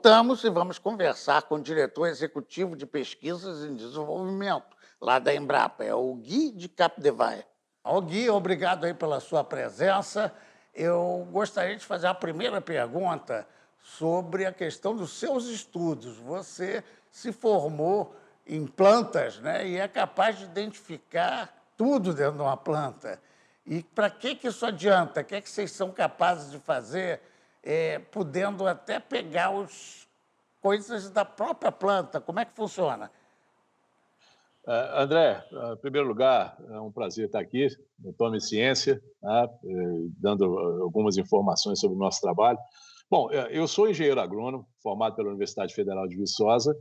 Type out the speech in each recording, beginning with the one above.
Voltamos e vamos conversar com o diretor executivo de pesquisas em desenvolvimento, lá da Embrapa, é o Gui de Capdevalle. Ô Gui, obrigado aí pela sua presença. Eu gostaria de fazer a primeira pergunta sobre a questão dos seus estudos. Você se formou em plantas, né, e é capaz de identificar tudo dentro de uma planta. E para que isso adianta? O que é que vocês são capazes de fazer, podendo até pegar as coisas da própria planta? Como é que funciona? André, em primeiro lugar, é um prazer estar aqui no Tome Ciência, tá? Dando algumas informações sobre o nosso trabalho. Bom, eu sou engenheiro agrônomo, formado pela Universidade Federal de Viçosa,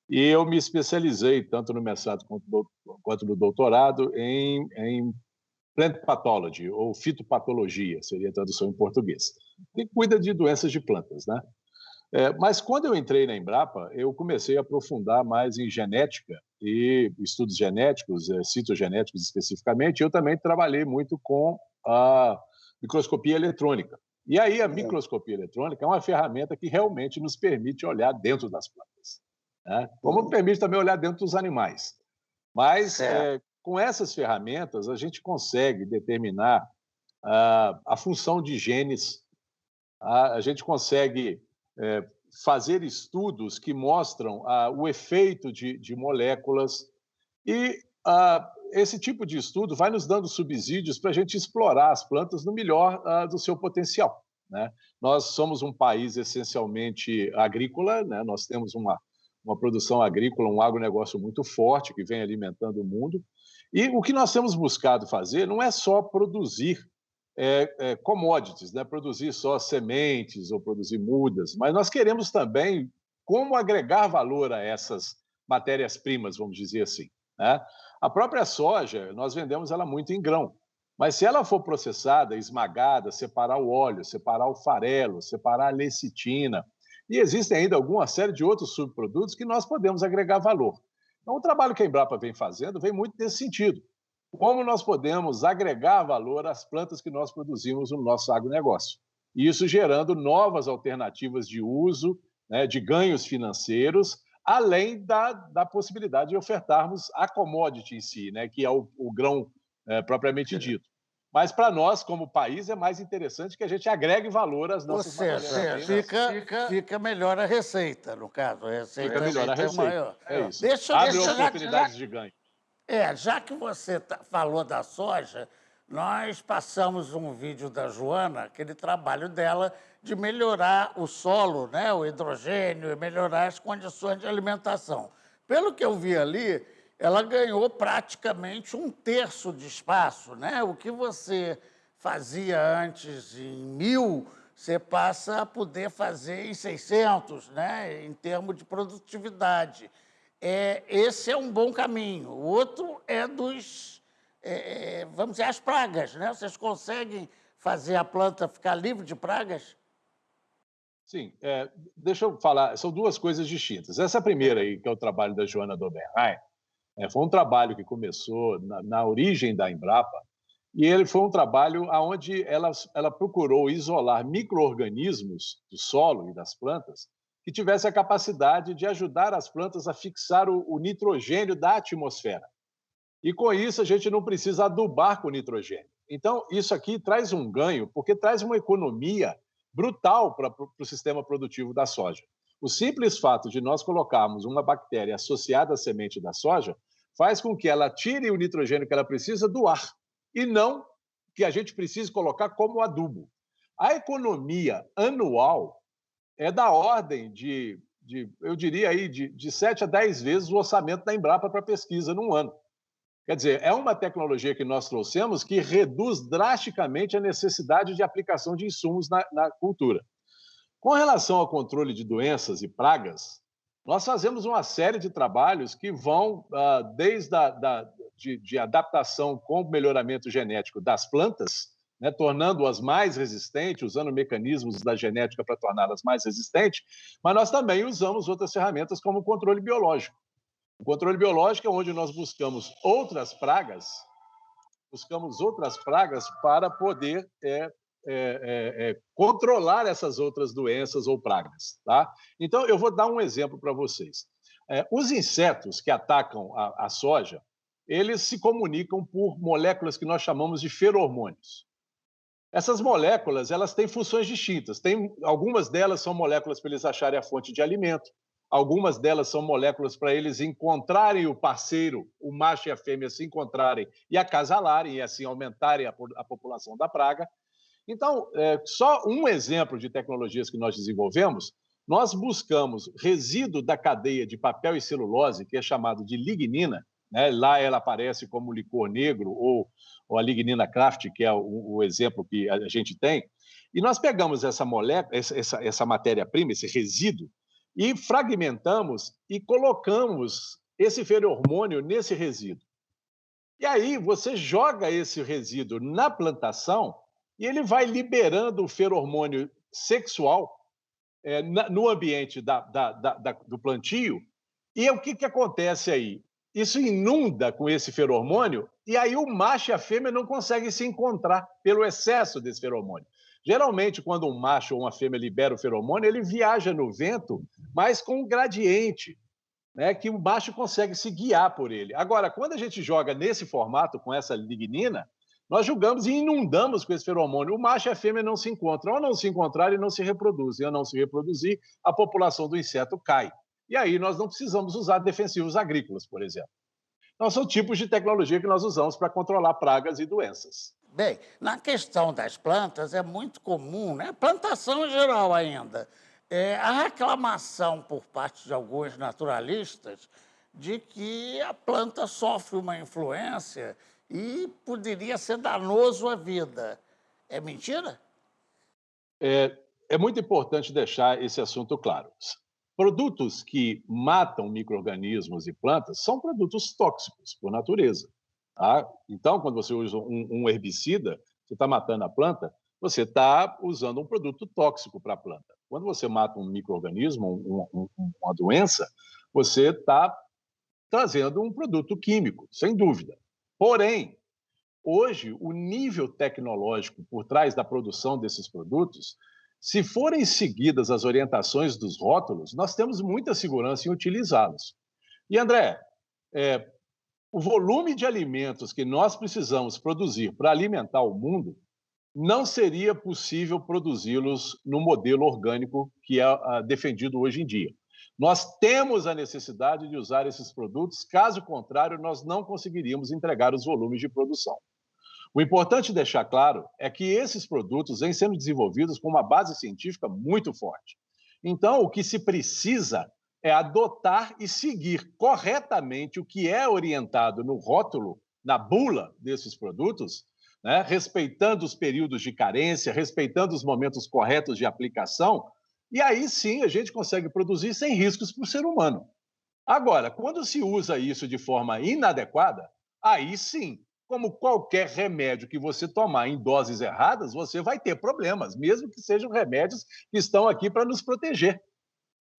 e eu me especializei, tanto no mestrado quanto no doutorado, em plant pathology, ou fitopatologia, seria a tradução em português, que cuida de doenças de plantas, né? Mas quando eu entrei na Embrapa, eu comecei a aprofundar mais em genética e estudos genéticos, citogenéticos especificamente. Eu também trabalhei muito com a microscopia eletrônica. E aí a microscopia eletrônica é uma ferramenta que realmente nos permite olhar dentro das plantas, né? Como permite também olhar dentro dos animais. Mas Certo. com essas ferramentas a gente consegue determinar a função de genes, a gente consegue fazer estudos que mostram o efeito de moléculas e esse tipo de estudo vai nos dando subsídios para a gente explorar as plantas no melhor do seu potencial, né? Nós somos um país essencialmente agrícola, né? Nós temos uma produção agrícola, um agronegócio muito forte que vem alimentando o mundo. E o que nós temos buscado fazer não é só produzir commodities, né? Produzir só sementes ou produzir mudas, mas nós queremos também como agregar valor a essas matérias-primas, vamos dizer assim, né? A própria soja, nós vendemos ela muito em grão, mas se ela for processada, esmagada, separar o óleo, separar o farelo, separar a lecitina, e existem ainda alguma série de outros subprodutos que nós podemos agregar valor. Então, o trabalho que a Embrapa vem fazendo vem muito nesse sentido. Como nós podemos agregar valor às plantas que nós produzimos no nosso agronegócio? E isso gerando novas alternativas de uso, né, de ganhos financeiros, além da possibilidade de ofertarmos a commodity em si, né, que é o grão propriamente dito. Mas para nós, como país, é mais interessante que a gente agregue valor às Ou nossas seja, matérias-primas. fica melhor a receita, no caso, a Fica receita melhor a é receita. maior. É isso. Deixa, Abre deixa, já, oportunidades de ganho. já que você falou da soja, nós passamos um vídeo da Joana, aquele trabalho dela de melhorar o solo, né, o hidrogênio, e melhorar as condições de alimentação. Pelo que eu vi ali, ela ganhou praticamente um terço de espaço, né? O que você fazia antes em 1.000, você passa a poder fazer em 600, né, em termos de produtividade. Esse é um bom caminho. O outro é vamos dizer, as pragas, né? Vocês conseguem fazer a planta ficar livre de pragas? Sim, deixa eu falar, são duas coisas distintas. Essa primeira aí, que é o trabalho da Joana Dobenheim, foi um trabalho que começou na origem da Embrapa, e ele foi um trabalho onde ela procurou isolar micro-organismos do solo e das plantas que tivessem a capacidade de ajudar as plantas a fixar o nitrogênio da atmosfera. E com isso a gente não precisa adubar com nitrogênio. Então, isso aqui traz um ganho, porque traz uma economia brutal para o sistema produtivo da soja. O simples fato de nós colocarmos uma bactéria associada à semente da soja faz com que ela tire o nitrogênio que ela precisa do ar e não que a gente precise colocar como adubo. A economia anual é da ordem eu diria aí, de 7 a 10 vezes o orçamento da Embrapa para pesquisa num ano. Quer dizer, é uma tecnologia que nós trouxemos que reduz drasticamente a necessidade de aplicação de insumos na cultura. Com relação ao controle de doenças e pragas, nós fazemos uma série de trabalhos que vão desde de adaptação com melhoramento genético das plantas, né, tornando-as mais resistentes, usando mecanismos da genética para torná-las mais resistentes, mas nós também usamos outras ferramentas como o controle biológico. O controle biológico é onde nós buscamos outras pragas para poder controlar essas outras doenças ou pragas. Tá? Então, eu vou dar um exemplo para vocês. Os insetos que atacam a soja, eles se comunicam por moléculas que nós chamamos de feromônios. Essas moléculas, elas têm funções distintas. Algumas delas são moléculas para eles acharem a fonte de alimento, algumas delas são moléculas para eles encontrarem o parceiro, o macho e a fêmea se encontrarem e acasalarem, e assim aumentarem a população da praga. Então, só um exemplo de tecnologias que nós desenvolvemos, nós buscamos resíduo da cadeia de papel e celulose, que é chamado de lignina, né? Lá ela aparece como licor negro ou a lignina Kraft, que é o exemplo que a gente tem, e nós pegamos essa molécula, essa matéria-prima, esse resíduo, e fragmentamos e colocamos esse feromônio nesse resíduo. E aí você joga esse resíduo na plantação e ele vai liberando o feromônio sexual no ambiente do plantio. E o que acontece aí? Isso inunda com esse feromônio e aí o macho e a fêmea não conseguem se encontrar pelo excesso desse feromônio. Geralmente, quando um macho ou uma fêmea libera o feromônio, ele viaja no vento, mas com um gradiente, né, que o macho consegue se guiar por ele. Agora, quando a gente joga nesse formato, com essa lignina, nós jogamos e inundamos com esse feromônio. O macho e a fêmea não se encontram. Ao não se encontrarem, não se reproduzem. Ao não se reproduzir, a população do inseto cai. E aí nós não precisamos usar defensivos agrícolas, por exemplo. Então, são tipos de tecnologia que nós usamos para controlar pragas e doenças. Bem, na questão das plantas é muito comum, né? Plantação em geral ainda, a reclamação por parte de alguns naturalistas de que a planta sofre uma influência e poderia ser danoso à vida. É mentira? É muito importante deixar esse assunto claro. Produtos que matam micro-organismos e plantas são produtos tóxicos, por natureza. Tá? Então, quando você usa um herbicida, você está matando a planta, você está usando um produto tóxico para a planta. Quando você mata um micro-organismo, uma doença, você está trazendo um produto químico, sem dúvida. Porém, hoje, o nível tecnológico por trás da produção desses produtos, se forem seguidas as orientações dos rótulos, nós temos muita segurança em utilizá-los. E, André, o volume de alimentos que nós precisamos produzir para alimentar o mundo não seria possível produzi-los no modelo orgânico que é defendido hoje em dia. Nós temos a necessidade de usar esses produtos, caso contrário, nós não conseguiríamos entregar os volumes de produção. O importante deixar claro é que esses produtos vêm sendo desenvolvidos com uma base científica muito forte. Então, o que se precisa é adotar e seguir corretamente o que é orientado no rótulo, na bula desses produtos, né? Respeitando os períodos de carência, respeitando os momentos corretos de aplicação, e aí sim a gente consegue produzir sem riscos para o ser humano. Agora, quando se usa isso de forma inadequada, aí sim, como qualquer remédio que você tomar em doses erradas, você vai ter problemas, mesmo que sejam remédios que estão aqui para nos proteger,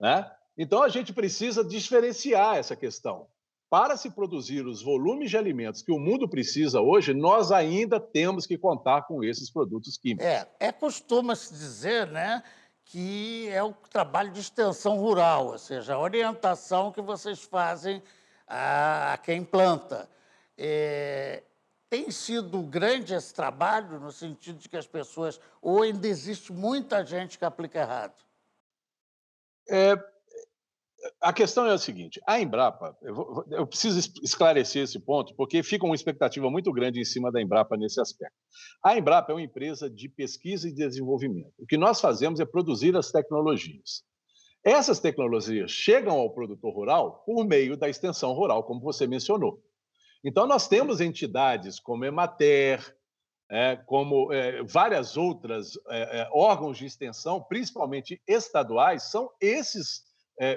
né? Então, a gente precisa diferenciar essa questão. Para se produzir os volumes de alimentos que o mundo precisa hoje, nós ainda temos que contar com esses produtos químicos. Costuma-se dizer, né, que é o trabalho de extensão rural, ou seja, a orientação que vocês fazem a quem planta. Tem sido grande esse trabalho, no sentido de que as pessoas, ou ainda existe muita gente que aplica errado? A questão é a seguinte: a Embrapa, eu preciso esclarecer esse ponto, porque fica uma expectativa muito grande em cima da Embrapa nesse aspecto. A Embrapa é uma empresa de pesquisa e desenvolvimento. O que nós fazemos é produzir as tecnologias. Essas tecnologias chegam ao produtor rural por meio da extensão rural, como você mencionou. Então, nós temos entidades como a Emater, como várias outras órgãos de extensão, principalmente estaduais, são esses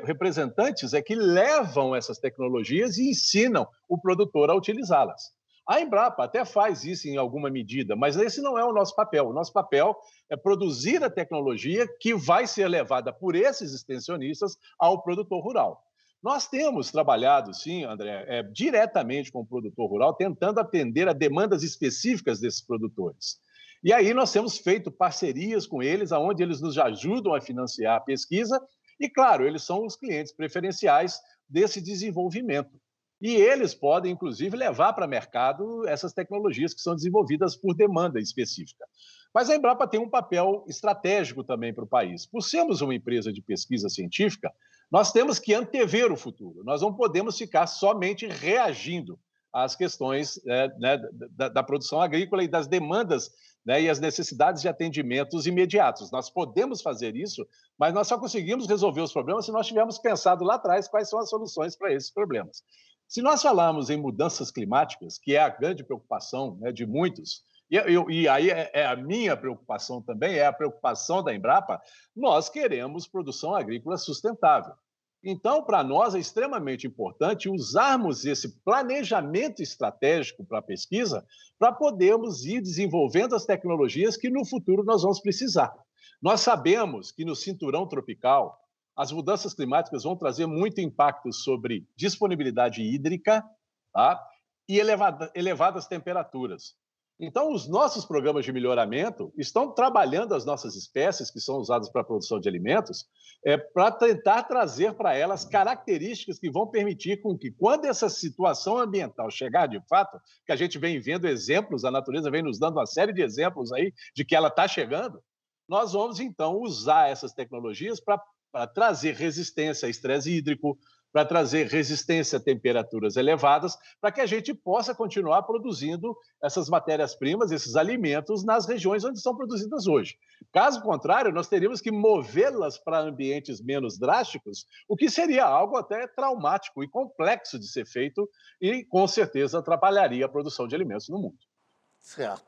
representantes que levam essas tecnologias e ensinam o produtor a utilizá-las. A Embrapa até faz isso em alguma medida, mas esse não é o nosso papel. O nosso papel é produzir a tecnologia que vai ser levada por esses extensionistas ao produtor rural. Nós temos trabalhado, sim, André, diretamente com o produtor rural, tentando atender a demandas específicas desses produtores. E aí nós temos feito parcerias com eles, aonde eles nos ajudam a financiar a pesquisa, e claro, eles são os clientes preferenciais desse desenvolvimento. E eles podem, inclusive, levar para o mercado essas tecnologias que são desenvolvidas por demanda específica. Mas a Embrapa tem um papel estratégico também para o país. Por sermos uma empresa de pesquisa científica, nós temos que antever o futuro. Nós não podemos ficar somente reagindo às questões da produção agrícola e das demandas, né, e as necessidades de atendimentos imediatos. Nós podemos fazer isso, mas nós só conseguimos resolver os problemas se nós tivermos pensado lá atrás quais são as soluções para esses problemas. Se nós falarmos em mudanças climáticas, que é a grande preocupação, né, de muitos, e aí é a minha preocupação também, é a preocupação da Embrapa, nós queremos produção agrícola sustentável. Então, para nós é extremamente importante usarmos esse planejamento estratégico para a pesquisa para podermos ir desenvolvendo as tecnologias que no futuro nós vamos precisar. Nós sabemos que no cinturão tropical, as mudanças climáticas vão trazer muito impacto sobre disponibilidade hídrica, tá? E elevadas temperaturas. Então, os nossos programas de melhoramento estão trabalhando as nossas espécies, que são usadas para a produção de alimentos, para tentar trazer para elas características que vão permitir com que, quando essa situação ambiental chegar de fato, que a gente vem vendo exemplos, a natureza vem nos dando uma série de exemplos aí de que ela está chegando, nós vamos, então, usar essas tecnologias para trazer resistência a estresse hídrico, para trazer resistência a temperaturas elevadas, para que a gente possa continuar produzindo essas matérias-primas, esses alimentos, nas regiões onde são produzidas hoje. Caso contrário, nós teríamos que movê-las para ambientes menos drásticos, o que seria algo até traumático e complexo de ser feito e, com certeza, atrapalharia a produção de alimentos no mundo. Certo.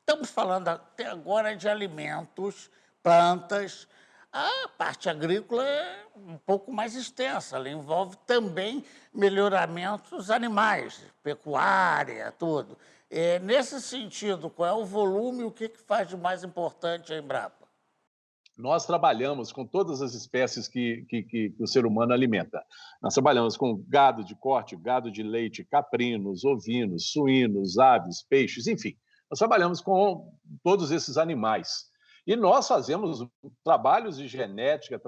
Estamos falando até agora de alimentos, plantas. A parte agrícola é um pouco mais extensa, ela envolve também melhoramentos animais, pecuária, tudo. Nesse sentido, qual é o volume e o que faz de mais importante a Embrapa? Nós trabalhamos com todas as espécies que o ser humano alimenta. Nós trabalhamos com gado de corte, gado de leite, caprinos, ovinos, suínos, aves, peixes, enfim. Nós trabalhamos com todos esses animais. E nós fazemos trabalhos de genética,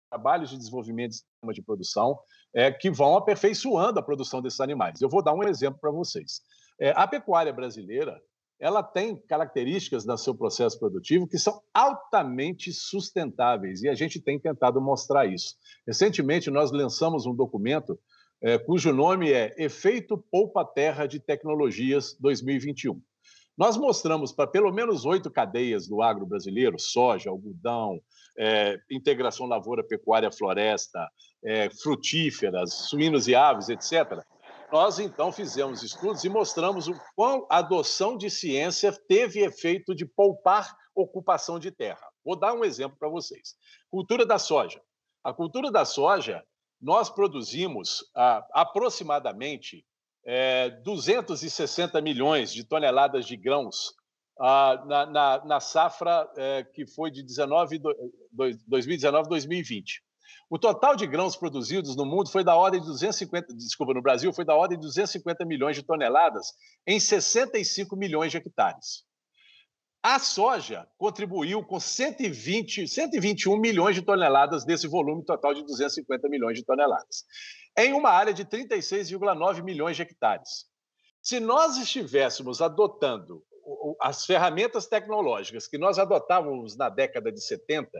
trabalhos de desenvolvimento de sistema de produção, que vão aperfeiçoando a produção desses animais. Eu vou dar um exemplo para vocês. A pecuária brasileira, ela tem características no seu processo produtivo que são altamente sustentáveis, e a gente tem tentado mostrar isso. Recentemente, nós lançamos um documento cujo nome é Efeito Poupa Terra de Tecnologias 2021. Nós mostramos para pelo menos 8 cadeias do agro brasileiro, soja, algodão, integração lavoura-pecuária-floresta, frutíferas, suínos e aves, etc. Nós, então, fizemos estudos e mostramos o quão a adoção de ciência teve efeito de poupar ocupação de terra. Vou dar um exemplo para vocês. Cultura da soja. A cultura da soja, nós produzimos aproximadamente 260 milhões de toneladas de grãos na safra que foi de 2019 2020. O total de grãos produzidos no mundo foi da ordem de 250, desculpa, no Brasil foi da ordem de 250 milhões de toneladas em 65 milhões de hectares. A soja contribuiu com 121 milhões de toneladas desse volume total de 250 milhões de toneladas, em uma área de 36,9 milhões de hectares. Se nós estivéssemos adotando as ferramentas tecnológicas que nós adotávamos na década de 70,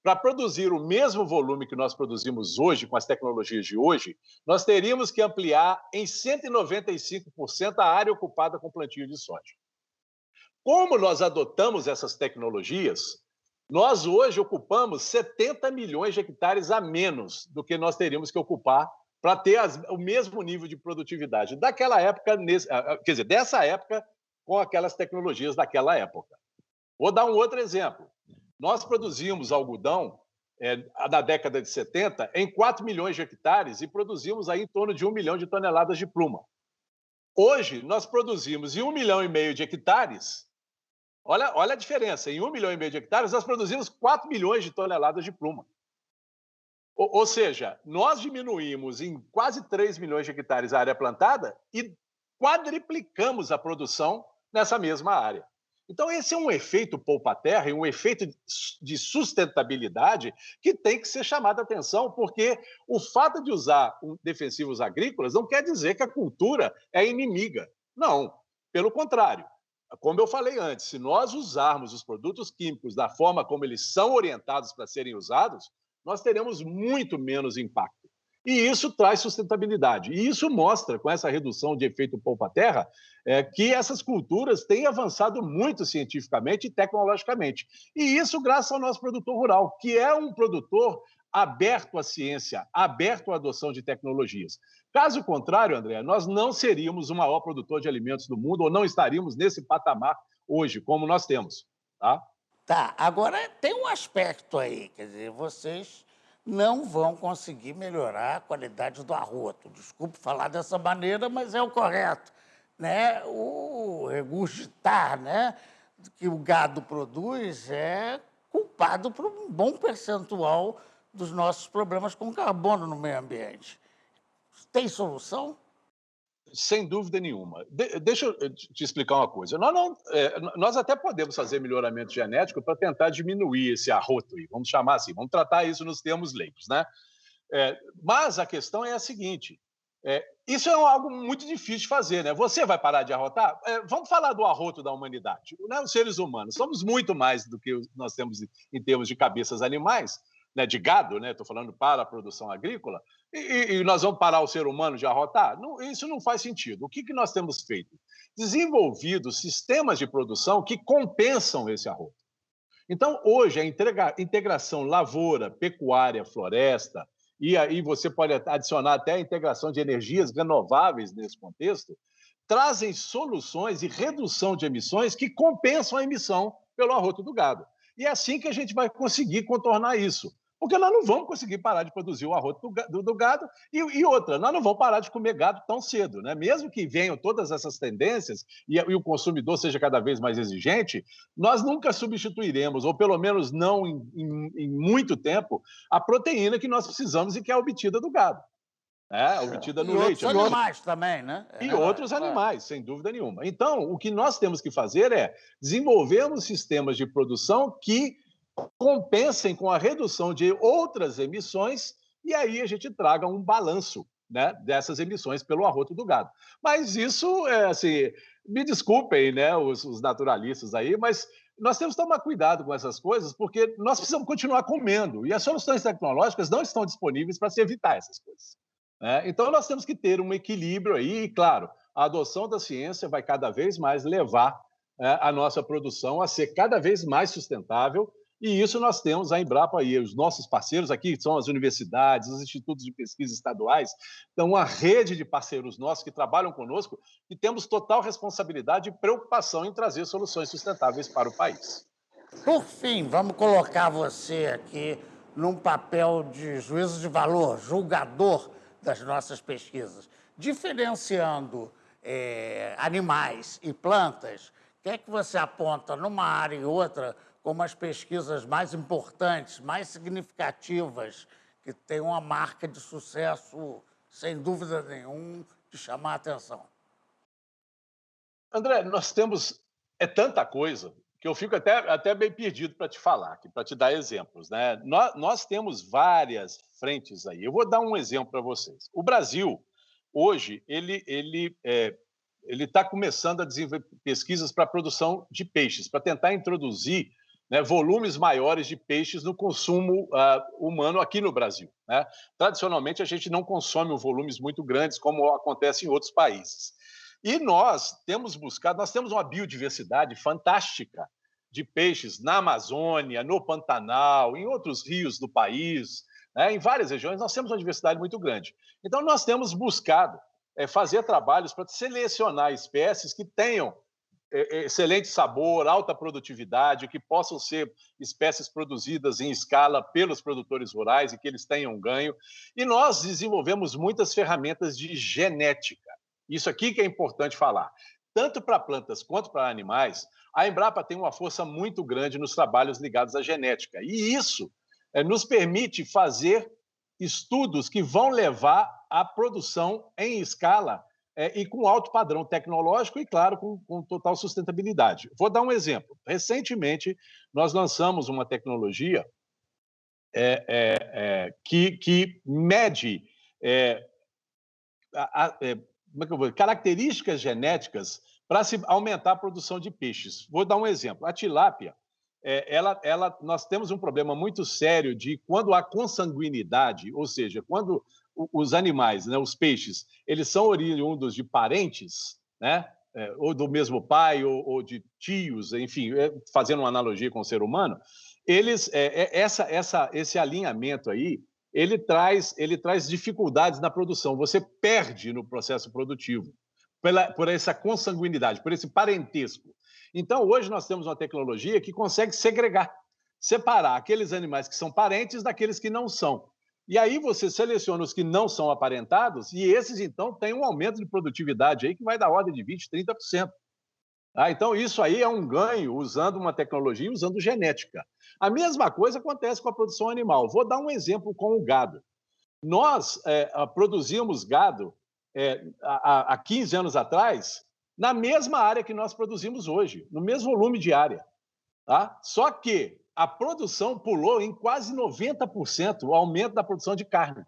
para produzir o mesmo volume que nós produzimos hoje, com as tecnologias de hoje, nós teríamos que ampliar em 195% a área ocupada com plantio de soja. Como nós adotamos essas tecnologias, nós hoje ocupamos 70 milhões de hectares a menos do que nós teríamos que ocupar para ter o mesmo nível de produtividade daquela época, quer dizer, dessa época, com aquelas tecnologias daquela época. Vou dar um outro exemplo. Nós produzimos algodão na década de 70 em 4 milhões de hectares e produzimos aí em torno de 1 milhão de toneladas de pluma. Hoje, nós produzimos em 1,5 milhão de hectares. Olha a diferença. Em 1,5 milhão de hectares, nós produzimos 4 milhões de toneladas de pluma. Ou seja, nós diminuímos em quase 3 milhões de hectares a área plantada e quadriplicamos a produção nessa mesma área. Então, esse é um efeito poupa-terra e um efeito de sustentabilidade que tem que ser chamado a atenção, porque o fato de usar defensivos agrícolas não quer dizer que a cultura é inimiga. Não, pelo contrário. Como eu falei antes, se nós usarmos os produtos químicos da forma como eles são orientados para serem usados, nós teremos muito menos impacto. E isso traz sustentabilidade. E isso mostra, com essa redução de efeito poupa-terra, que essas culturas têm avançado muito cientificamente e tecnologicamente. E isso graças ao nosso produtor rural, que é um produtor aberto à ciência, aberto à adoção de tecnologias. Caso contrário, André, nós não seríamos o maior produtor de alimentos do mundo ou não estaríamos nesse patamar hoje, como nós temos. Tá? Tá, agora tem um aspecto aí, quer dizer, vocês não vão conseguir melhorar a qualidade do arroto. Desculpe falar dessa maneira, mas é o correto, né? O regurgitar, né, que o gado produz é culpado por um bom percentual dos nossos problemas com carbono no meio ambiente. Tem solução? Sem dúvida nenhuma. Deixa eu te explicar uma coisa. Nós até podemos fazer melhoramento genético para tentar diminuir esse arroto aí, vamos chamar assim, vamos tratar isso nos termos leigos, né? Mas a questão é a seguinte: isso é algo muito difícil de fazer, né? Você vai parar de arrotar? Vamos falar do arroto da humanidade, né? Os seres humanos somos muito mais do que nós temos em termos de cabeças animais, né? De gado, né? Estou falando para a produção agrícola. E nós vamos parar o ser humano de arrotar? Não, isso não faz sentido. O que nós temos feito? Desenvolvido sistemas de produção que compensam esse arroto. Então, hoje, a integração lavoura, pecuária, floresta, e aí você pode adicionar até a integração de energias renováveis nesse contexto, trazem soluções e redução de emissões que compensam a emissão pelo arroto do gado. E é assim que a gente vai conseguir contornar isso. Porque nós não vamos conseguir parar de produzir o arroto do gado e outra, nós não vamos parar de comer gado tão cedo. Né? Mesmo que venham todas essas tendências e o consumidor seja cada vez mais exigente, nós nunca substituiremos, ou pelo menos não em muito tempo, a proteína que nós precisamos e que é obtida do gado. Obtida no leite. E outros animais também, né? E outros animais, sem dúvida nenhuma. Então, o que nós temos que fazer é desenvolvermos sistemas de produção que compensem com a redução de outras emissões e aí a gente traga um balanço, né, dessas emissões pelo arroto do gado. Mas isso é assim, me desculpem, né, os naturalistas aí, mas nós temos que tomar cuidado com essas coisas porque nós precisamos continuar comendo e as soluções tecnológicas não estão disponíveis para se evitar essas coisas. Né? Então nós temos que ter um equilíbrio aí e, claro, a adoção da ciência vai cada vez mais levar a nossa produção a ser cada vez mais sustentável. E isso nós temos a Embrapa e os nossos parceiros aqui, são as universidades, os institutos de pesquisa estaduais, então uma rede de parceiros nossos que trabalham conosco e temos total responsabilidade e preocupação em trazer soluções sustentáveis para o país. Por fim, vamos colocar você aqui num papel de juízo de valor, julgador das nossas pesquisas, diferenciando animais e plantas. O que é que você aponta numa área e outra como as pesquisas mais importantes, mais significativas, que têm uma marca de sucesso, sem dúvida nenhuma, de chamar a atenção? André, nós temos tanta coisa que eu fico até bem perdido para te falar, para te dar exemplos. Né? Nós temos várias frentes aí. Eu vou dar um exemplo para vocês. O Brasil, hoje, ele está começando a desenvolver pesquisas para a produção de peixes, para tentar introduzir, né, volumes maiores de peixes no consumo humano aqui no Brasil. Né? Tradicionalmente, a gente não consome volumes muito grandes, como acontece em outros países. E nós temos uma biodiversidade fantástica de peixes na Amazônia, no Pantanal, em outros rios do país, né? Em várias regiões nós temos uma diversidade muito grande. Então, nós temos buscado fazer trabalhos para selecionar espécies que tenham excelente sabor, alta produtividade, que possam ser espécies produzidas em escala pelos produtores rurais e que eles tenham ganho. E nós desenvolvemos muitas ferramentas de genética. Isso aqui que é importante falar. Tanto para plantas quanto para animais, a Embrapa tem uma força muito grande nos trabalhos ligados à genética. E isso nos permite fazer estudos que vão levar à produção em escala e com alto padrão tecnológico e, claro, com total sustentabilidade. Vou dar um exemplo. Recentemente, nós lançamos uma tecnologia que mede é, como é que eu vou, características genéticas para se aumentar a produção de peixes. Vou dar um exemplo. A tilápia, nós temos um problema muito sério de quando há consanguinidade, ou seja, quando os animais, né, os peixes, eles são oriundos de parentes, né, ou do mesmo pai, ou de tios, enfim, fazendo uma analogia com o ser humano, esse alinhamento aí, ele traz dificuldades na produção. Você perde no processo produtivo por essa consanguinidade, por esse parentesco. Então, hoje nós temos uma tecnologia que consegue separar aqueles animais que são parentes daqueles que não são. E aí você seleciona os que não são aparentados e esses, então, têm um aumento de produtividade aí que vai da ordem de 20%, 30%. Então, isso aí é um ganho usando uma tecnologia, usando genética. A mesma coisa acontece com a produção animal. Vou dar um exemplo com o gado. Nós produzíamos gado há 15 anos atrás na mesma área que nós produzimos hoje, no mesmo volume de área. Tá? Só que a produção pulou em quase 90% o aumento da produção de carne.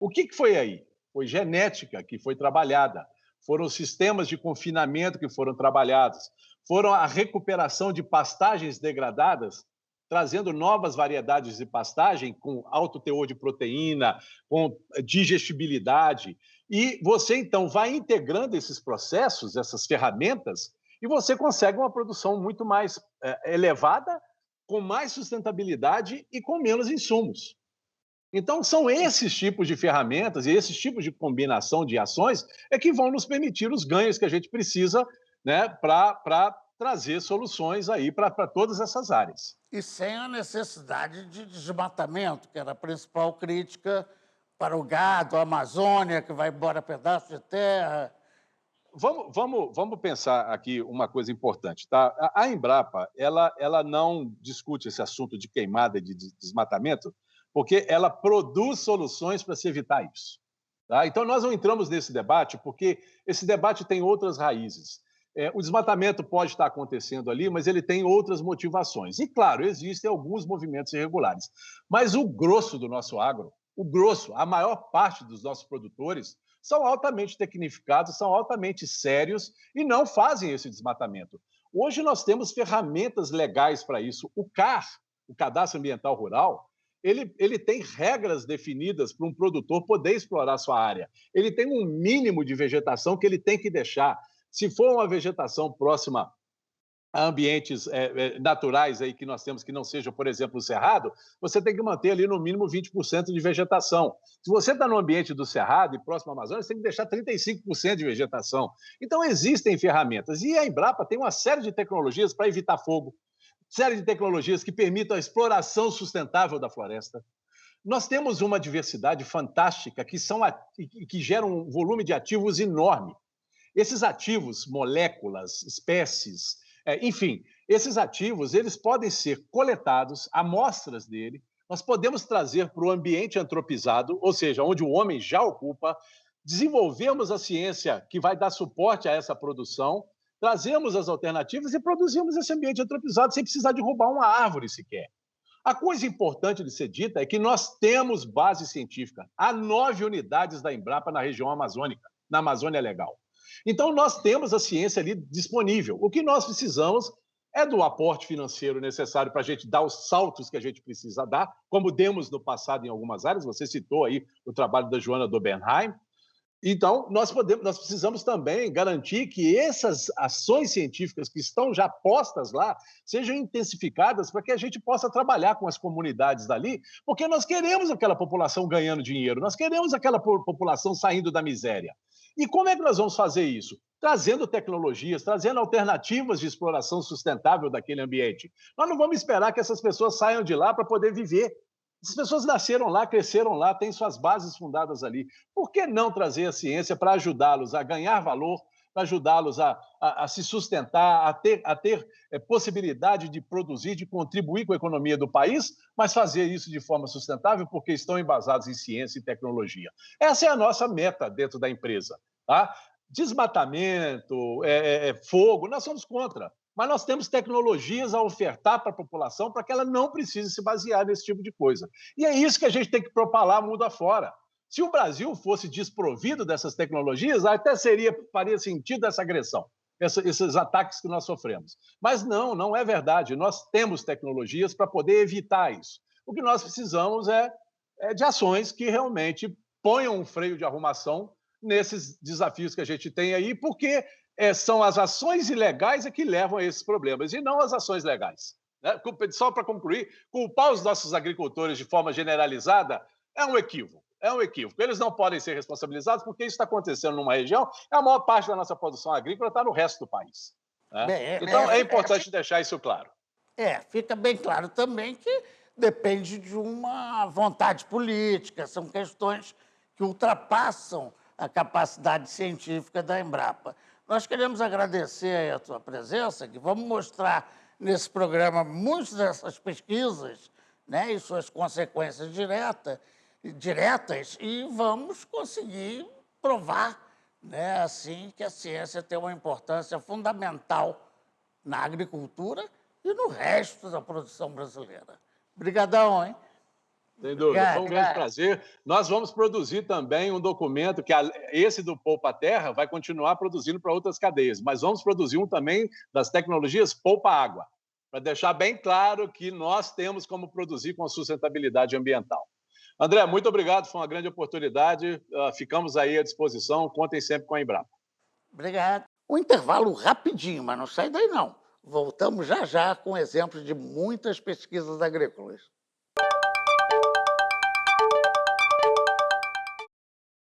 O que foi aí? Foi genética que foi trabalhada, foram sistemas de confinamento que foram trabalhados, foram a recuperação de pastagens degradadas, trazendo novas variedades de pastagem com alto teor de proteína, com digestibilidade. E você, então, vai integrando esses processos, essas ferramentas, e você consegue uma produção muito mais elevada, com mais sustentabilidade e com menos insumos. Então, são esses tipos de ferramentas e esses tipos de combinação de ações que vão nos permitir os ganhos que a gente precisa, né, para trazer soluções aí para todas essas áreas. E sem a necessidade de desmatamento, que era a principal crítica para o gado, a Amazônia, que vai embora pedaço de terra. Vamos pensar aqui uma coisa importante, tá? A Embrapa, ela não discute esse assunto de queimada e de desmatamento, porque ela produz soluções para se evitar isso. Tá? Então, nós não entramos nesse debate, porque esse debate tem outras raízes. O desmatamento pode estar acontecendo ali, mas ele tem outras motivações. E, claro, existem alguns movimentos irregulares. Mas o grosso do nosso agro, a maior parte dos nossos produtores, são altamente tecnificados, são altamente sérios e não fazem esse desmatamento. Hoje nós temos ferramentas legais para isso. O CAR, o Cadastro Ambiental Rural, ele tem regras definidas para um produtor poder explorar sua área. Ele tem um mínimo de vegetação que ele tem que deixar. Se for uma vegetação próxima a ambientes naturais aí que nós temos que não seja, por exemplo, o cerrado, você tem que manter ali no mínimo 20% de vegetação. Se você está no ambiente do cerrado e próximo à Amazônia, você tem que deixar 35% de vegetação. Então, existem ferramentas. E a Embrapa tem uma série de tecnologias para evitar fogo, série de tecnologias que permitam a exploração sustentável da floresta. Nós temos uma diversidade fantástica que gera um volume de ativos enorme. Esses ativos, moléculas, espécies, enfim, esses ativos eles podem ser coletados, amostras dele, nós podemos trazer para o ambiente antropizado, ou seja, onde o homem já ocupa, desenvolvemos a ciência que vai dar suporte a essa produção, trazemos as alternativas e produzimos esse ambiente antropizado sem precisar derrubar uma árvore sequer. A coisa importante de ser dita é que nós temos base científica. Há 9 unidades da Embrapa na região amazônica, na Amazônia Legal. Então, nós temos a ciência ali disponível. O que nós precisamos é do aporte financeiro necessário para a gente dar os saltos que a gente precisa dar, como demos no passado em algumas áreas. Você citou aí o trabalho da Joana Dobenheim. Então, nós precisamos também garantir que essas ações científicas que estão já postas lá sejam intensificadas para que a gente possa trabalhar com as comunidades dali, porque nós queremos aquela população ganhando dinheiro, nós queremos aquela população saindo da miséria. E como é que nós vamos fazer isso? Trazendo tecnologias, trazendo alternativas de exploração sustentável daquele ambiente. Nós não vamos esperar que essas pessoas saiam de lá para poder viver. As pessoas nasceram lá, cresceram lá, têm suas bases fundadas ali. Por que não trazer a ciência para ajudá-los a ganhar valor, para ajudá-los a se sustentar, a ter possibilidade de produzir, de contribuir com a economia do país, mas fazer isso de forma sustentável porque estão embasados em ciência e tecnologia? Essa é a nossa meta dentro da empresa. Tá? desmatamento, fogo, nós somos contra. Mas nós temos tecnologias a ofertar para a população para que ela não precise se basear nesse tipo de coisa. E é isso que a gente tem que propalar mundo afora. Se o Brasil fosse desprovido dessas tecnologias, até faria sentido essa agressão, esses ataques que nós sofremos. Mas não, não é verdade. Nós temos tecnologias para poder evitar isso. O que nós precisamos é de ações que realmente ponham um freio de arrumação nesses desafios que a gente tem aí, porque são as ações ilegais que levam a esses problemas, e não as ações legais. Né? Só para concluir, culpar os nossos agricultores de forma generalizada é um equívoco. É um equívoco. Eles não podem ser responsabilizados porque isso está acontecendo numa região, a maior parte da nossa produção agrícola está no resto do país. Né? Bem, Então, é importante deixar isso claro. fica bem claro também que depende de uma vontade política, são questões que ultrapassam a capacidade científica da Embrapa. Nós queremos agradecer aí a tua presença, que vamos mostrar nesse programa muitas dessas pesquisas, né, e suas consequências diretas, e vamos conseguir provar, né, assim, que a ciência tem uma importância fundamental na agricultura e no resto da produção brasileira. Obrigadão, hein? Sem dúvida, foi um grande prazer. Nós vamos produzir também um documento que esse do Poupa Terra vai continuar produzindo para outras cadeias, mas vamos produzir um também das tecnologias Poupa Água, para deixar bem claro que nós temos como produzir com sustentabilidade ambiental. André, muito obrigado, foi uma grande oportunidade. Ficamos aí à disposição, contem sempre com a Embrapa. Obrigado. Um intervalo rapidinho, mas não sai daí não. Voltamos já já com exemplos de muitas pesquisas agrícolas.